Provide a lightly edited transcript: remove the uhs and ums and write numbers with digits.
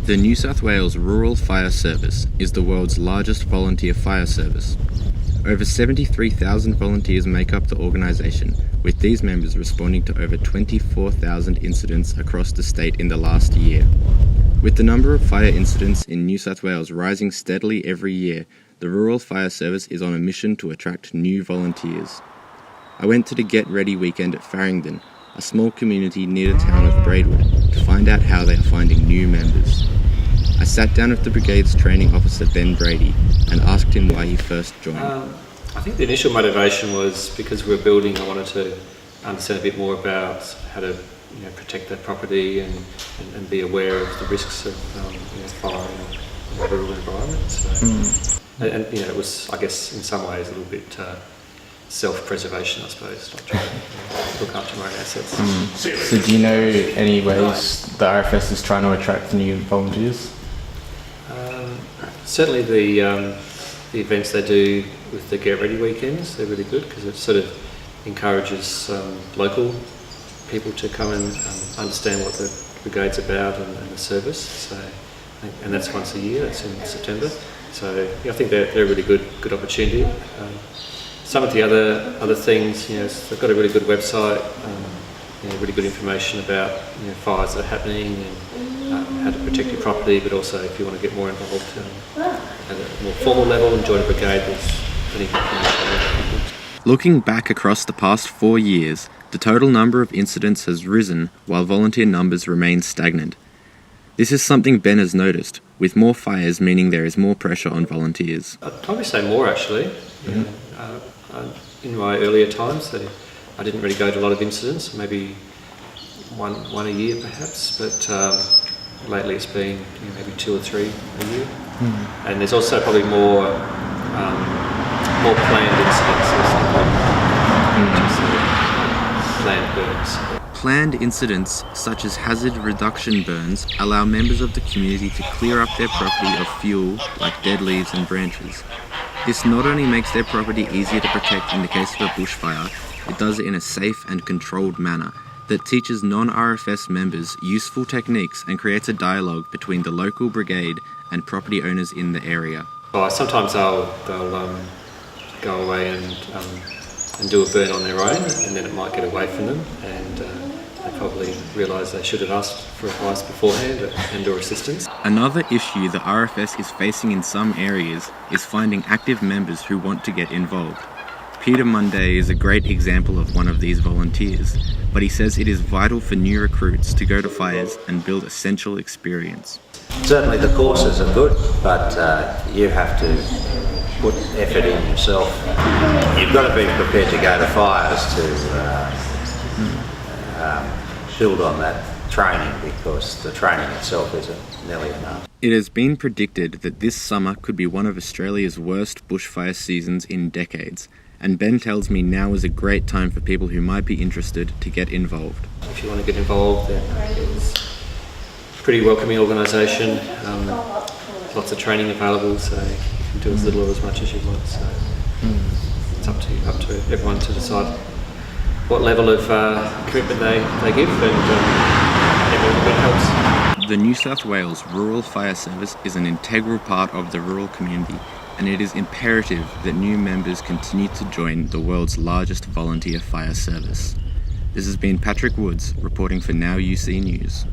The New South Wales Rural Fire Service is the world's largest volunteer fire service. Over 73,000 volunteers make up the organisation, with these members responding to over 24,000 incidents across the state in the last year. With the number of fire incidents in New South Wales rising steadily every year, the Rural Fire Service is on a mission to attract new volunteers. I went to the Get Ready weekend at Farringdon, a small community near the town of Braidwood, to find out how they are finding new members. I sat down with the brigade's training officer Ben Brady and asked him why he first joined. I think the initial motivation was because we were building. I wanted to understand a bit more about how to protect their property and be aware of the risks of fire in a rural environment. So, and it was, I guess, in some ways a little bit self-preservation, I suppose, not trying to look after my own assets. So do you know any ways the RFS is trying to attract new volunteers? Certainly the events they do with the Get Ready weekends, they're really good because it sort of encourages local people to come and understand what the brigade's about and the service. So, and that's once a year, that's in September. So I think they're a really good opportunity. Some of the other things, they've got a really good website, really good information about fires that are happening and how to protect your property, but also if you want to get more involved at a more formal level and join a brigade, there's plenty of information. Looking back across the past 4 years, the total number of incidents has risen while volunteer numbers remain stagnant. This is something Ben has noticed, with more fires meaning there is more pressure on volunteers. I'd probably say more actually. In my earlier times, I didn't really go to a lot of incidents, maybe one a year perhaps, but lately it's been maybe 2 or 3 a year. And there's also probably more planned incidents, planned burns. Planned incidents, such as hazard reduction burns, allow members of the community to clear up their property of fuel like dead leaves and branches. This not only makes their property easier to protect in the case of a bushfire, it does it in a safe and controlled manner that teaches non-RFS members useful techniques and creates a dialogue between the local brigade and property owners in the area. Sometimes they'll go away and do a burn on their own, and then it might get away from them, and they probably realise they should have asked for advice beforehand and/or assistance. Another issue the RFS is facing in some areas is finding active members who want to get involved. Peter Munday is a great example of one of these volunteers, but he says it is vital for new recruits to go to fires and build essential experience. Certainly the courses are good, but you have to put effort in yourself. You've got to be prepared to go to fires to build on that training, because the training itself isn't nearly enough. It has been predicted that this summer could be one of Australia's worst bushfire seasons in decades, and Ben tells me now is a great time for people who might be interested to get involved. If you want to get involved, then it's a pretty welcoming organisation, lots of training available, so you can do as little or as much as you want. So it's up to everyone to decide what level of commitment they give, and everyone helps. The New South Wales Rural Fire Service is an integral part of the rural community, and it is imperative that new members continue to join the world's largest volunteer fire service. This has been Patrick Woods reporting for Now UC News.